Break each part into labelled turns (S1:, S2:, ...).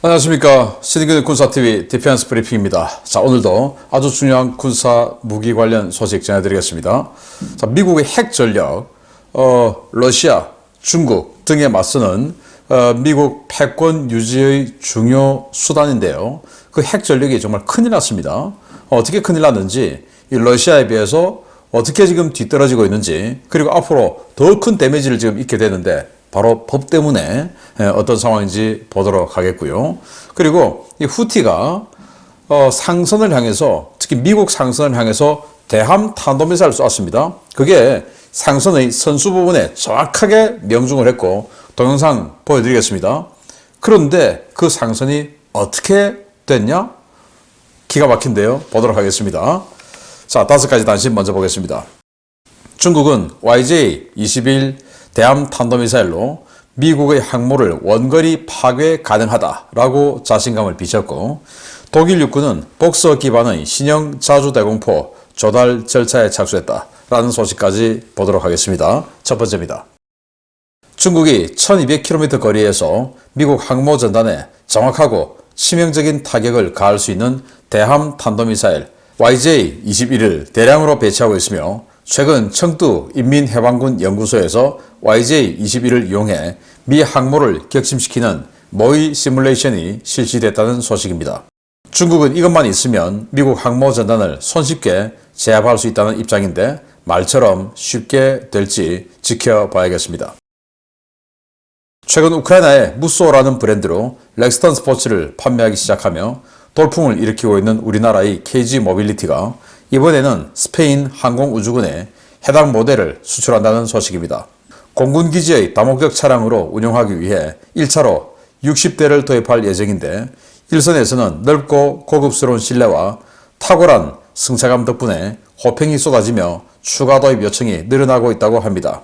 S1: 안녕하십니까. 신인근 군사TV 디펜스 브리핑입니다. 자, 오늘도 아주 중요한 군사 무기 관련 소식 전해드리겠습니다. 자, 미국의 핵 전력, 러시아, 중국 등에 맞서는 미국 패권 유지의 중요 수단인데요. 그 핵 전력이 정말 큰일 났습니다. 어떻게 큰일 났는지, 이 러시아에 비해서 어떻게 지금 뒤떨어지고 있는지, 그리고 앞으로 더 큰 데미지를 지금 입게 되는데 바로 법 때문에 어떤 상황인지 보도록 하겠고요. 그리고 이 후티가 상선을 향해서, 특히 미국 상선을 향해서 대함 탄도미사일을 쐈습니다. 그게 상선의 선수 부분에 정확하게 명중을 했고 동영상 보여드리겠습니다. 그런데 그 상선이 어떻게 됐냐? 기가 막힌데요. 보도록 하겠습니다. 자, 5가지 단신 먼저 보겠습니다. 중국은 YJ-21 대함 탄도미사일로 미국의 항모를 원거리 파괴 가능하다라고 자신감을 비쳤고, 독일 육군은 복서 기반의 신형 자주대공포 조달 절차에 착수했다라는 소식까지 보도록 하겠습니다. 첫 번째입니다. 중국이 1200km 거리에서 미국 항모 전단에 정확하고 치명적인 타격을 가할 수 있는 대함 탄도미사일 YJ-21을 대량으로 배치하고 있으며, 최근 청두 인민해방군 연구소에서 YJ-21을 이용해 미 항모를 격침시키는 모의 시뮬레이션이 실시됐다는 소식입니다. 중국은 이것만 있으면 미국 항모 전단을 손쉽게 제압할 수 있다는 입장인데 말처럼 쉽게 될지 지켜봐야겠습니다. 최근 우크라이나의 무쏘라는 브랜드로 렉스턴 스포츠를 판매하기 시작하며 돌풍을 일으키고 있는 우리나라의 KG 모빌리티가 이번에는 스페인 항공우주군에 해당 모델을 수출한다는 소식입니다. 공군기지의 다목적 차량으로 운영하기 위해 1차로 60대를 도입할 예정인데, 일선에서는 넓고 고급스러운 실내와 탁월한 승차감 덕분에 호평이 쏟아지며 추가 도입 요청이 늘어나고 있다고 합니다.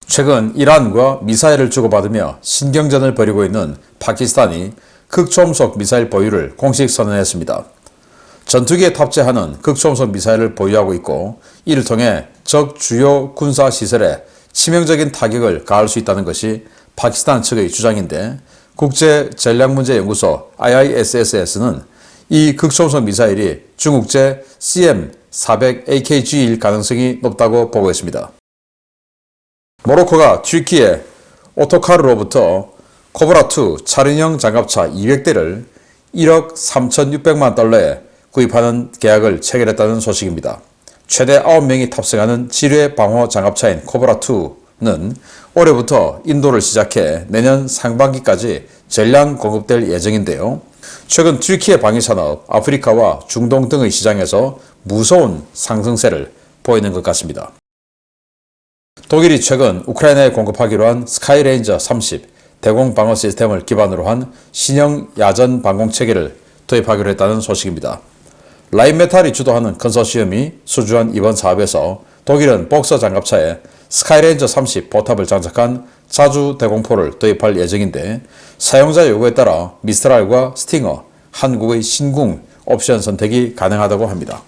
S1: 최근 이란과 미사일을 주고받으며 신경전을 벌이고 있는 파키스탄이 극초음속 미사일 보유를 공식 선언했습니다. 전투기에 탑재하는 극초음속 미사일을 보유하고 있고, 이를 통해 적 주요 군사시설에 치명적인 타격을 가할 수 있다는 것이 파키스탄 측의 주장인데, 국제전략문제연구소 IISS에서는 이 극초음속 미사일이 중국제 CM400AKG일 가능성이 높다고 보고 있습니다. 모로코가 튀르키예 오토카르로부터 코브라2 차륜형 장갑차 200대를 1억 3,600만 달러에 구입하는 계약을 체결했다는 소식입니다. 최대 9명이 탑승하는 지뢰 방어 장갑차인 코브라2는 올해부터 인도를 시작해 내년 상반기까지 전량 공급될 예정인데요. 최근 튀르키예 방위산업, 아프리카와 중동 등의 시장에서 무서운 상승세를 보이는 것 같습니다. 독일이 최근 우크라이나에 공급하기로 한 스카이레인저 30 대공 방어 시스템을 기반으로 한 신형 야전 방공 체계를 도입하기로 했다는 소식입니다. 라인메탈이 주도하는 컨소시엄이 수주한 이번 사업에서 독일은 복서 장갑차에 스카이레인저 30 포탑을 장착한 자주 대공포를 도입할 예정인데, 사용자 요구에 따라 미스트랄과 스팅어, 한국의 신궁 옵션 선택이 가능하다고 합니다.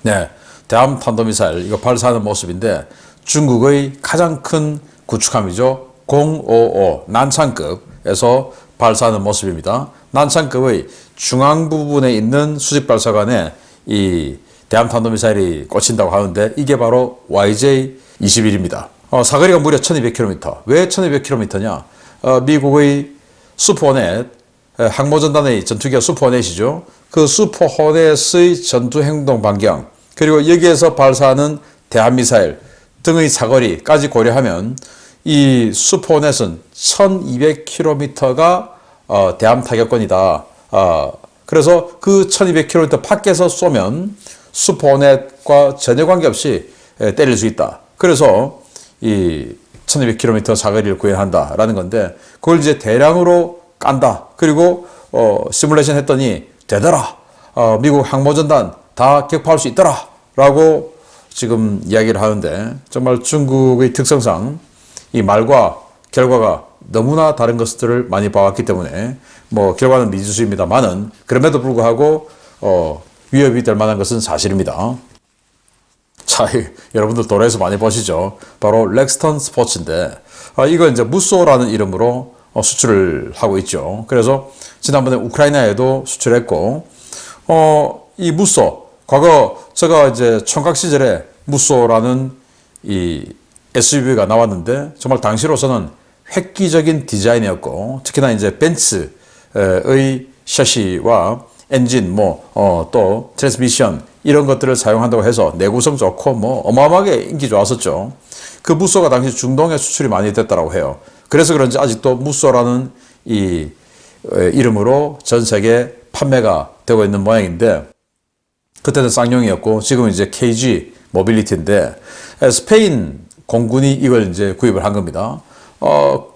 S1: 네, 대함 탄도미사일 이거 발사하는 모습인데, 중국의 가장 큰 구축함이죠. 055 난창급에서 발사하는 모습입니다. 난창급의 중앙 부분에 있는 수직 발사관에 이 대함 탄도미사일이 꽂힌다고 하는데, 이게 바로 YJ-21입니다. 사거리가 무려 1200km. 왜 1200km냐? 미국의 슈퍼호넷, 항모전단의 전투기가 슈퍼호넷이죠. 그 슈퍼호넷의 전투 행동 반경, 그리고 여기에서 발사하는 대함미사일 등의 사거리까지 고려하면 이 슈퍼호넷은 1200km가 대함 타격권이다. 그래서 그 1200km 밖에서 쏘면 슈퍼호넷과 전혀 관계없이 때릴 수 있다. 그래서 이 1200km 사거리를 구현한다라는 건데, 그걸 이제 대량으로 깐다. 그리고 시뮬레이션 했더니 되더라. 미국 항모전단 다 격파할 수 있더라. 라고 지금 이야기를 하는데, 정말 중국의 특성상 이 말과 결과가 너무나 다른 것들을 많이 봐왔기 때문에 결과는 미지수입니다만은, 그럼에도 불구하고 위협이 될 만한 것은 사실입니다. 자, 여러분들 도로에서 많이 보시죠. 바로 렉스턴 스포츠인데, 이거 이제 무쏘라는 이름으로 수출을 하고 있죠. 그래서 지난번에 우크라이나에도 수출했고, 이 무쏘, 과거 제가 이제 총각 시절에 무쏘라는 이 SUV가 나왔는데 정말 당시로서는 획기적인 디자인이었고, 특히나 이제 벤츠의 샤시와 엔진, 또 트랜스미션 이런 것들을 사용한다고 해서 내구성 좋고 어마어마하게 인기 좋았었죠. 그 무쏘가 당시 중동에 수출이 많이 됐다고 해요. 그래서 그런지 아직도 무쏘라는 이 이름으로 전 세계 판매가 되고 있는 모양인데, 그때는 쌍용이었고 지금은 이제 KG 모빌리티인데, 스페인 공군이 이걸 이제 구입을 한 겁니다.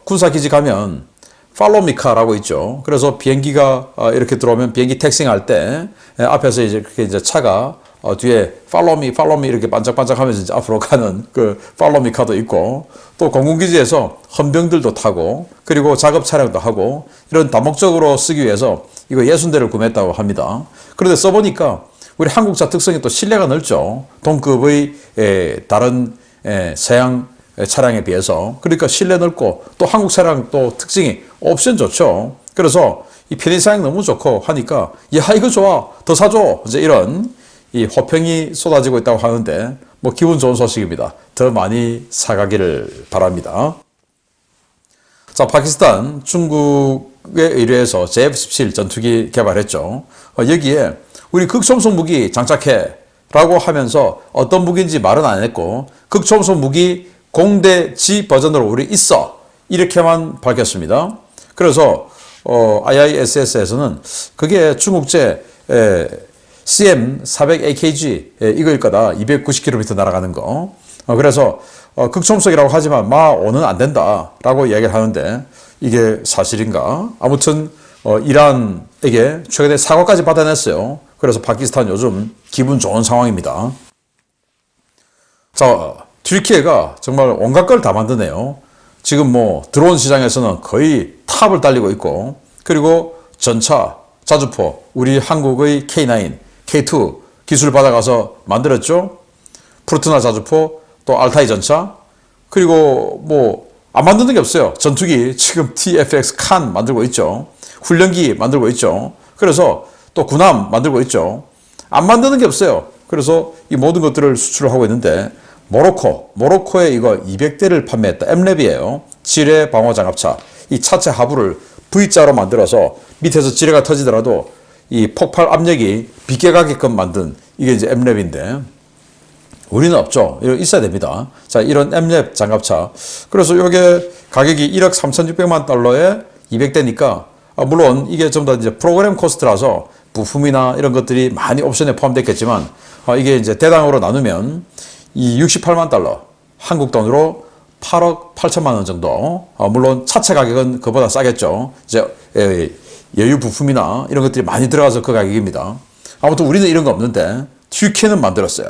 S1: 군사기지 가면 팔로미카라고 있죠. 그래서 비행기가 이렇게 들어오면 비행기 택싱할 때 앞에서 이제 그렇게 이제 차가 뒤에 팔로미 이렇게 반짝반짝하면서 이제 앞으로 가는 그 팔로미카도 있고, 또 공군기지에서 헌병들도 타고, 그리고 작업 차량도 하고, 이런 다목적으로 쓰기 위해서 이거 60대를 구매했다고 합니다. 그런데 써보니까 우리 한국차 특성이 또 실내가 넓죠. 동급의 다른 서양 차량에 비해서. 그러니까 실내 넓고, 또 한국 차량 또 특징이 옵션 좋죠. 그래서 이 편의사양 너무 좋고 하니까, 야, 이거 좋아, 더 사줘, 이제 이런 이 호평이 쏟아지고 있다고 하는데, 기분 좋은 소식입니다. 더 많이 사가기를 바랍니다. 자, 파키스탄, 중국에 의뢰해서 JF-17 전투기 개발했죠. 여기에 우리 극초음속 무기 장착해 라고 하면서 어떤 무기인지 말은 안 했고, 극초음속 무기 공대 G 버전으로 우리 있어, 이렇게만 밝혔습니다. 그래서 IISS에서는 그게 중국제 CM400AKG 이거일 거다. 290km 날아가는 거. 그래서 극초음속이라고 하지만 오는 안 된다 라고 이야기를 하는데, 이게 사실인가? 아무튼 이란에게 최근에 사과까지 받아냈어요. 그래서 파키스탄 요즘 기분 좋은 상황입니다. 자, 튀르키예가 정말 온갖 걸 다 만드네요. 지금 드론 시장에서는 거의 탑을 달리고 있고, 그리고 전차, 자주포, 우리 한국의 K9, K2 기술 받아가서 만들었죠. 프루트나 자주포, 또 알타이 전차, 그리고 안 만드는 게 없어요. 전투기 지금 TFX 칸 만들고 있죠. 훈련기 만들고 있죠. 그래서 또 군함 만들고 있죠. 안 만드는 게 없어요. 그래서 이 모든 것들을 수출을 하고 있는데, 모로코에 이거 200대를 판매했다. M랩이에요. 지뢰 방어 장갑차. 이 차체 하부를 V자로 만들어서 밑에서 지뢰가 터지더라도 이 폭발 압력이 비껴가게끔 만든, 이게 이제 M랩인데, 우리는 없죠. 이거 있어야 됩니다. 자, 이런 M랩 장갑차. 그래서 이게 가격이 1억 3,600만 달러에 200대니까, 물론 이게 전부 다 이제 프로그램 코스트라서 부품이나 이런 것들이 많이 옵션에 포함됐겠지만, 이게 이제 대당으로 나누면 이 68만 달러, 한국 돈으로 8억 8천만 원 정도. 물론 차체 가격은 그보다 싸겠죠. 이제 여유 부품이나 이런 것들이 많이 들어가서 그 가격입니다. 아무튼 우리는 이런 거 없는데 튀르키예는 만들었어요.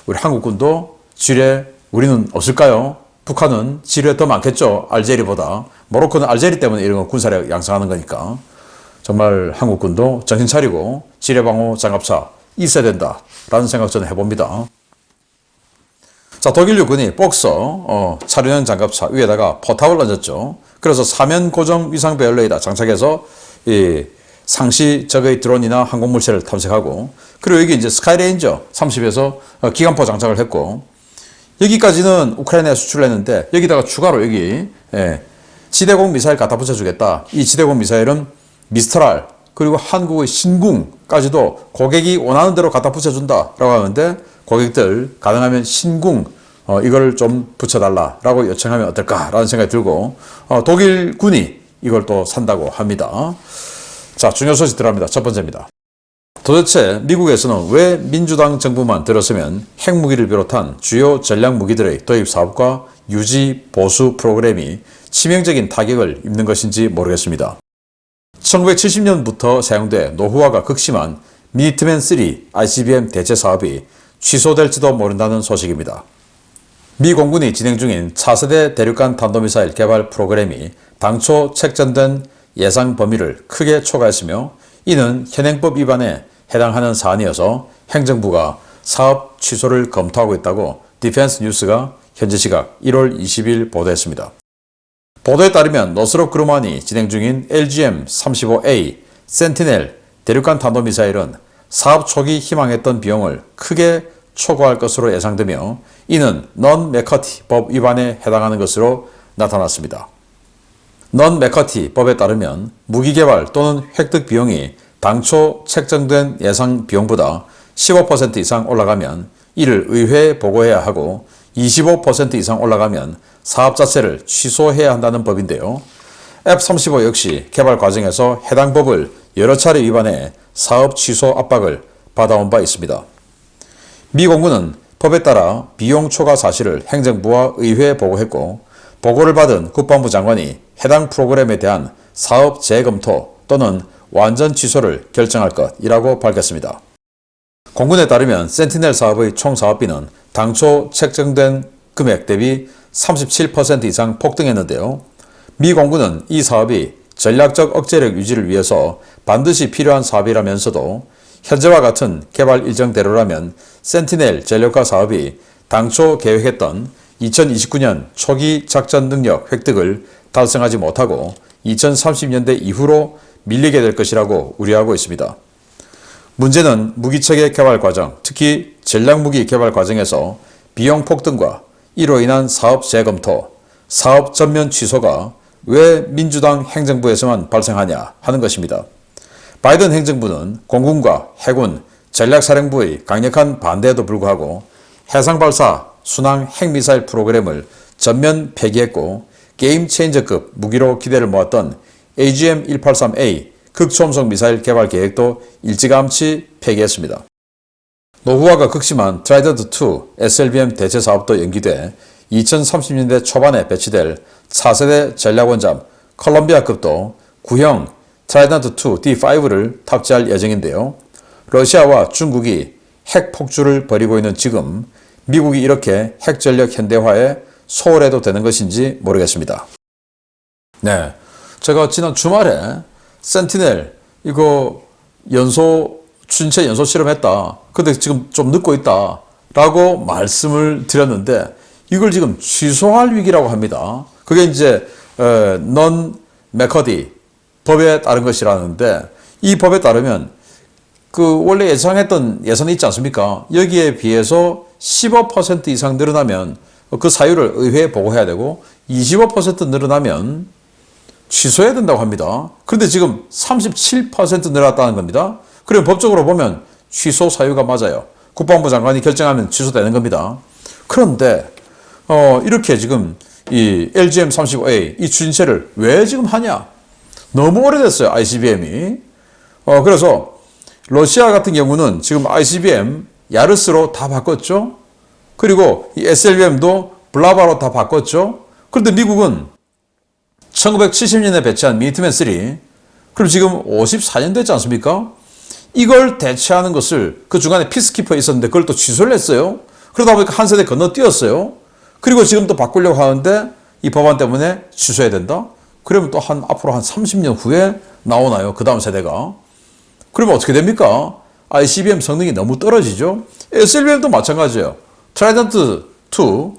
S1: 우리 한국군도 지뢰 우리는 없을까요? 북한은 지뢰 더 많겠죠. 알제리보다. 모로코는 알제리 때문에 이런 거 군사력 양성하는 거니까. 정말 한국군도 정신 차리고 지뢰 방어 장갑차 있어야 된다라는 생각 저는 해봅니다. 자, 독일 육군이 복서 차륜형 장갑차 위에다가 포탑을 얹었죠. 그래서 사면 고정 위상 배열 레이더 장착해서 이 상시 적의 드론이나 항공물체를 탐색하고, 그리고 여기 이제 스카이레인저 30에서 기관포 장착을 했고, 여기까지는 우크라이나에 수출을 했는데, 여기다가 추가로 여기 지대공 미사일 갖다 붙여주겠다. 이 지대공 미사일은 미스트랄, 그리고 한국의 신궁까지도 고객이 원하는 대로 갖다 붙여준다라고 하는데, 고객들 가능하면 신궁 이걸 좀 붙여달라라고 요청하면 어떨까라는 생각이 들고, 독일 군이 이걸 또 산다고 합니다. 자, 중요 소식 들어갑니다. 첫 번째입니다. 도대체 미국에서는 왜 민주당 정부만 들었으면 핵무기를 비롯한 주요 전략 무기들의 도입 사업과 유지 보수 프로그램이 치명적인 타격을 입는 것인지 모르겠습니다. 1970년부터 사용돼 노후화가 극심한 미니트맨3 ICBM 대체 사업이 취소될지도 모른다는 소식입니다. 미 공군이 진행 중인 차세대 대륙간 탄도미사일 개발 프로그램이 당초 책정된 예상 범위를 크게 초과했으며, 이는 현행법 위반에 해당하는 사안이어서 행정부가 사업 취소를 검토하고 있다고 디펜스 뉴스가 현지 시각 1월 20일 보도했습니다. 보도에 따르면 노스롭 그루만이 진행 중인 LGM-35A 센티넬 대륙간 탄도미사일은 사업 초기 희망했던 비용을 크게 초과할 것으로 예상되며 이는 넌 맥커티 법 위반에 해당하는 것으로 나타났습니다. 넌 맥커티 법에 따르면 무기 개발 또는 획득 비용이 당초 책정된 예상 비용보다 15% 이상 올라가면 이를 의회에 보고해야 하고 25% 이상 올라가면 사업 자체를 취소해야 한다는 법인데요. F-35 역시 개발 과정에서 해당 법을 여러 차례 위반해 사업 취소 압박을 받아온 바 있습니다. 미 공군은 법에 따라 비용 초과 사실을 행정부와 의회에 보고했고 보고를 받은 국방부 장관이 해당 프로그램에 대한 사업 재검토 또는 완전 취소를 결정할 것이라고 밝혔습니다. 공군에 따르면 센티넬 사업의 총 사업비는 당초 책정된 금액 대비 37% 이상 폭등했는데요. 미 공군은 이 사업이 전략적 억제력 유지를 위해서 반드시 필요한 사업이라면서도 현재와 같은 개발 일정대로라면 센티넬 전력화 사업이 당초 계획했던 2029년 초기 작전 능력 획득을 달성하지 못하고 2030년대 이후로 밀리게 될 것이라고 우려하고 있습니다. 문제는 무기체계 개발 과정, 특히 전략무기 개발 과정에서 비용 폭등과 이로 인한 사업 재검토, 사업 전면 취소가 왜 민주당 행정부에서만 발생하냐 하는 것입니다. 바이든 행정부는 공군과 해군, 전략사령부의 강력한 반대에도 불구하고 해상발사 순항 핵미사일 프로그램을 전면 폐기했고 게임 체인저급 무기로 기대를 모았던 AGM-183A 극초음속 미사일 개발 계획도 일찌감치 폐기했습니다. 노후화가 극심한 트라이던트2 SLBM 대체 사업도 연기돼 2030년대 초반에 배치될 차세대 전략원잠 콜롬비아급도 구형 트라이던트2 D5를 탑재할 예정인데요. 러시아와 중국이 핵 폭주를 벌이고 있는 지금 미국이 이렇게 핵전력 현대화에 소홀해도 되는 것인지 모르겠습니다. 네, 제가 지난 주말에 센티넬 이거 추진체 연소 실험했다. 근데 지금 좀 늦고 있다. 라고 말씀을 드렸는데 이걸 지금 취소할 위기라고 합니다. 그게 이제 넌 맥커디 법에 따른 것이라는데 이 법에 따르면 그 원래 예상했던 예산이 있지 않습니까? 여기에 비해서 15% 이상 늘어나면 그 사유를 의회에 보고해야 되고 25% 늘어나면 취소해야 된다고 합니다. 그런데 지금 37% 늘어났다는 겁니다. 그럼 법적으로 보면 취소 사유가 맞아요. 국방부 장관이 결정하면 취소되는 겁니다. 그런데 이렇게 지금 이 LGM-35A 이 추진체를 왜 지금 하냐? 너무 오래됐어요. ICBM이. 그래서 러시아 같은 경우는 지금 ICBM 야르스로 다 바꿨죠. 그리고 이 SLBM도 블라바로 다 바꿨죠. 그런데 미국은 1970년에 배치한 미니트맨 3, 그럼 지금 54년 됐지 않습니까? 이걸 대체하는 것을 그 중간에 피스키퍼 있었는데 그걸 또 취소를 했어요. 그러다 보니까 한 세대 건너뛰었어요. 그리고 지금 또 바꾸려고 하는데 이 법안 때문에 취소해야 된다? 그러면 또 앞으로 한 30년 후에 나오나요? 그 다음 세대가. 그러면 어떻게 됩니까? ICBM 성능이 너무 떨어지죠? SLBM도 마찬가지예요. 트라이던트2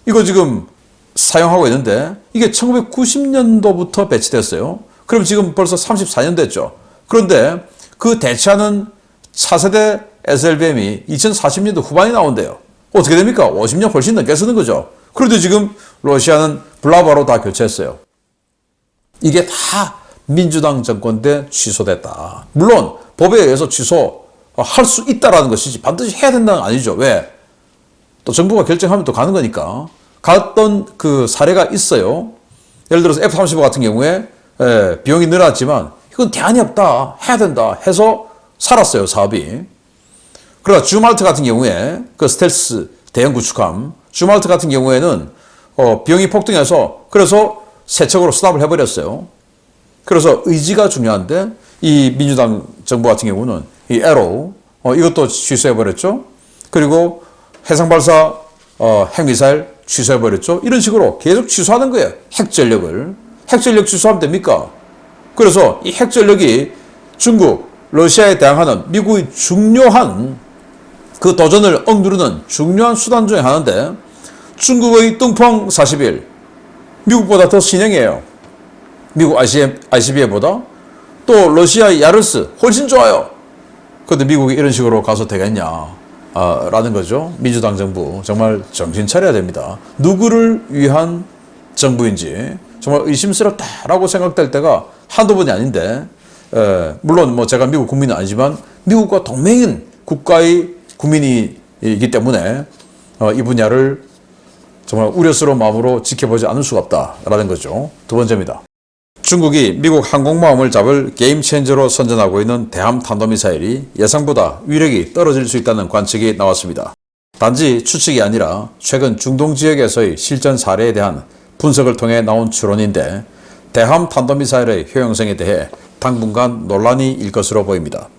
S1: 이거 지금 사용하고 있는데 이게 1990년도부터 배치됐어요. 그럼 지금 벌써 34년 됐죠. 그런데 그 대체하는 차세대 SLBM이 2040년도 후반에 나온대요. 어떻게 됩니까? 50년 훨씬 넘게 쓰는 거죠. 그런데 지금 러시아는 블라바로 다 교체했어요. 이게 다 민주당 정권 때 취소됐다. 물론 법에 의해서 취소할 수 있다라는 것이지 반드시 해야 된다는 건 아니죠. 왜? 또 정부가 결정하면 또 가는 거니까. 갔던 그 사례가 있어요. 예를 들어서 F-35 같은 경우에 비용이 늘어났지만 이건 대안이 없다. 해야 된다. 해서 살았어요. 사업이. 그러나 주말트 같은 경우에 그 스텔스 대형 구축함 주말트 같은 경우에는 비용이 폭등해서 그래서 세척으로 스탑을 해버렸어요. 그래서 의지가 중요한데 이 민주당 정부 같은 경우는 이 에로 이것도 취소해버렸죠. 그리고 해상발사 핵미사일 취소해버렸죠. 이런 식으로 계속 취소하는 거예요. 핵전력을. 핵전력 취소하면 됩니까? 그래서 이 핵전력이 중국, 러시아에 대항하는 미국의 중요한 그 도전을 억누르는 중요한 수단 중에 하나인데 중국의 뚱펑 41 미국보다 더 신형이에요. 미국 ICBM보다. 또 러시아의 야르스 훨씬 좋아요. 그런데 미국이 이런 식으로 가서 되겠냐 라는 거죠. 민주당 정부 정말 정신 차려야 됩니다. 누구를 위한 정부인지 정말 의심스럽다라고 생각될 때가 한두 번이 아닌데, 물론 뭐 제가 미국 국민은 아니지만 미국과 동맹인 국가의 국민이기 때문에 이 분야를 정말 우려스러운 마음으로 지켜보지 않을 수가 없다라는 거죠. 두 번째입니다. 중국이 미국 항공모함을 잡을 게임 체인저로 선전하고 있는 대함 탄도미사일이 예상보다 위력이 떨어질 수 있다는 관측이 나왔습니다. 단지 추측이 아니라 최근 중동 지역에서의 실전 사례에 대한 분석을 통해 나온 추론인데, 대함 탄도미사일의 효용성에 대해 당분간 논란이 일 것으로 보입니다.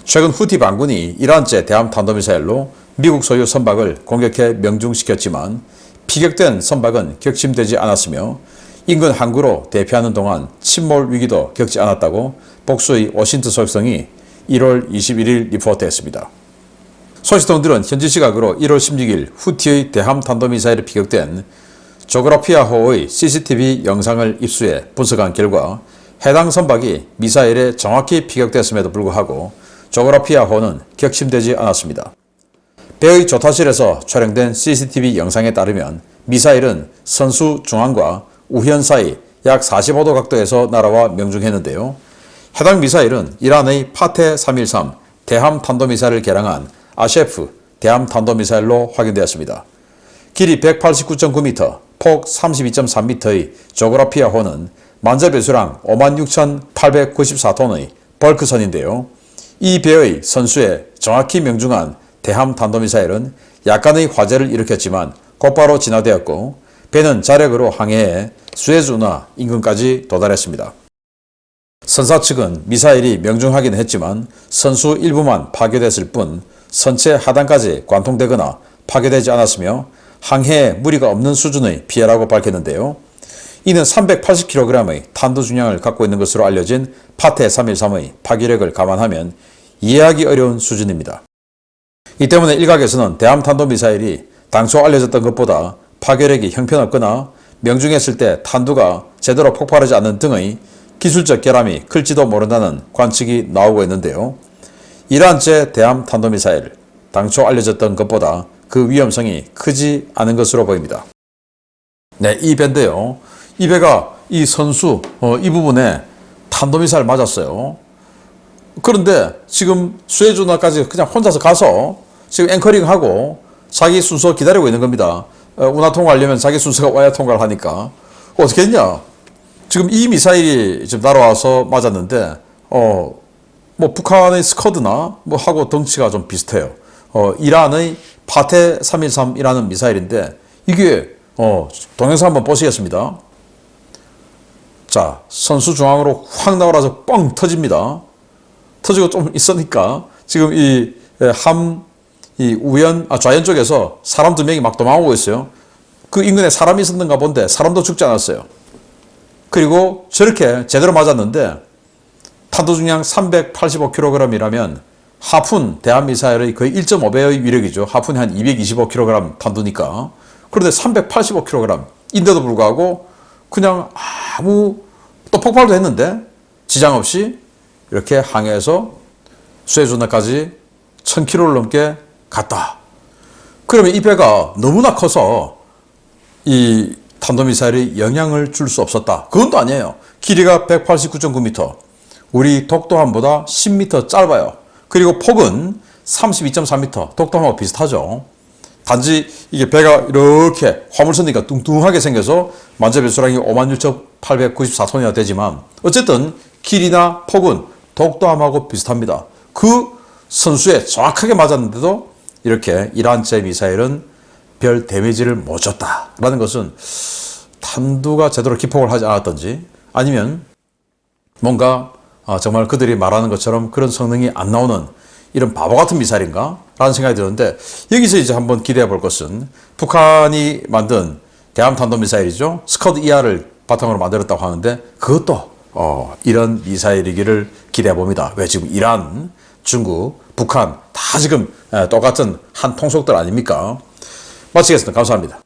S1: 최근 후티 반군이 이란제 대함 탄도미사일로 미국 소유 선박을 공격해 명중시켰지만 피격된 선박은 격침되지 않았으며 인근 항구로 대피하는 동안 침몰 위기도 겪지 않았다고 복수의 워싱턴 소식성이 1월 21일 리포트했습니다. 소식통들은 현지 시각으로 1월 16일 후티의 대함 탄도미사일이 피격된 조그라피아호의 CCTV 영상을 입수해 분석한 결과 해당 선박이 미사일에 정확히 피격됐음에도 불구하고 조그라피아호는 격침되지 않았습니다. 배의 조타실에서 촬영된 CCTV 영상에 따르면 미사일은 선수 중앙과 우현 사이 약 45도 각도에서 날아와 명중했는데요. 해당 미사일은 이란의 파테 313 대함 탄도미사일을 개량한 아셰프 대함 탄도미사일로 확인되었습니다. 길이 189.9m, 폭 32.3m의 조그라피아호는 만재 배수량 56,894톤의 벌크선인데요. 이 배의 선수에 정확히 명중한 대함 탄도미사일은 약간의 화재를 일으켰지만 곧바로 진화되었고, 배는 자력으로 항해해 수에즈 운하 인근까지 도달했습니다. 선사 측은 미사일이 명중하긴 했지만 선수 일부만 파괴됐을 뿐 선체 하단까지 관통되거나 파괴되지 않았으며 항해에 무리가 없는 수준의 피해라고 밝혔는데요. 이는 380kg의 탄두 중량을 갖고 있는 것으로 알려진 파테 313의 파괴력을 감안하면 이해하기 어려운 수준입니다. 이 때문에 일각에서는 대함 탄도미사일이 당초 알려졌던 것보다 파괴력이 형편없거나 명중했을 때 탄두가 제대로 폭발하지 않는 등의 기술적 결함이 클지도 모른다는 관측이 나오고 있는데요. 이란제 대함 탄도미사일, 당초 알려졌던 것보다 그 위험성이 크지 않은 것으로 보입니다. 네, 이 배인데요. 이 배가 이 선수 이 부분에 탄도미사일 맞았어요. 그런데 지금 수에즈 운하까지 그냥 혼자서 가서 지금 앵커링하고 자기 순서 기다리고 있는 겁니다. 운하 통과하려면 자기 순서가 와야 통과를 하니까. 어떻게 했냐? 지금 이 미사일이 지금 날아와서 맞았는데, 뭐 북한의 스커드나 뭐 하고 덩치가 좀 비슷해요. 이란의 파테 313이라는 미사일인데, 이게, 동영상 한번 보시겠습니다. 자, 선수 중앙으로 확 나오라서 뻥 터집니다. 터지고 좀 있으니까, 지금 이 좌연 쪽에서 사람 2명이 막 도망오고 있어요. 그 인근에 사람이 있었는가 본데 사람도 죽지 않았어요. 그리고 저렇게 제대로 맞았는데 탄도 중량 385kg이라면 하푼 대한미사일의 거의 1.5배의 위력이죠. 하푼이 한 225kg 탄두니까. 그런데 385kg인데도 불구하고 그냥 또 폭발도 했는데 지장 없이 이렇게 항해해서 수에즈 운하까지 1000km를 넘게 갔다. 그러면 이 배가 너무나 커서 이 탄도미사일이 영향을 줄 수 없었다. 그건 또 아니에요. 길이가 189.9m, 우리 독도함보다 10m 짧아요. 그리고 폭은 32.3m, 독도함하고 비슷하죠. 단지 이게 배가 이렇게 화물선이니까 뚱뚱하게 생겨서 만재 배수량이 56,894톤이나 되지만 어쨌든 길이나 폭은 독도함하고 비슷합니다. 그 선수에 정확하게 맞았는데도 이렇게 이란제 미사일은 별 데미지를 못 줬다라는 것은 탄두가 제대로 기폭을 하지 않았던지, 아니면 뭔가 정말 그들이 말하는 것처럼 그런 성능이 안 나오는 이런 바보 같은 미사일인가? 라는 생각이 드는데, 여기서 이제 한번 기대해 볼 것은 북한이 만든 대함 탄도미사일이죠. 스커드 ER을 바탕으로 만들었다고 하는데 그것도 이런 미사일이기를 기대해 봅니다. 왜 지금 이란, 중국, 북한 다 지금 똑같은 한 통속들 아닙니까? 마치겠습니다. 감사합니다.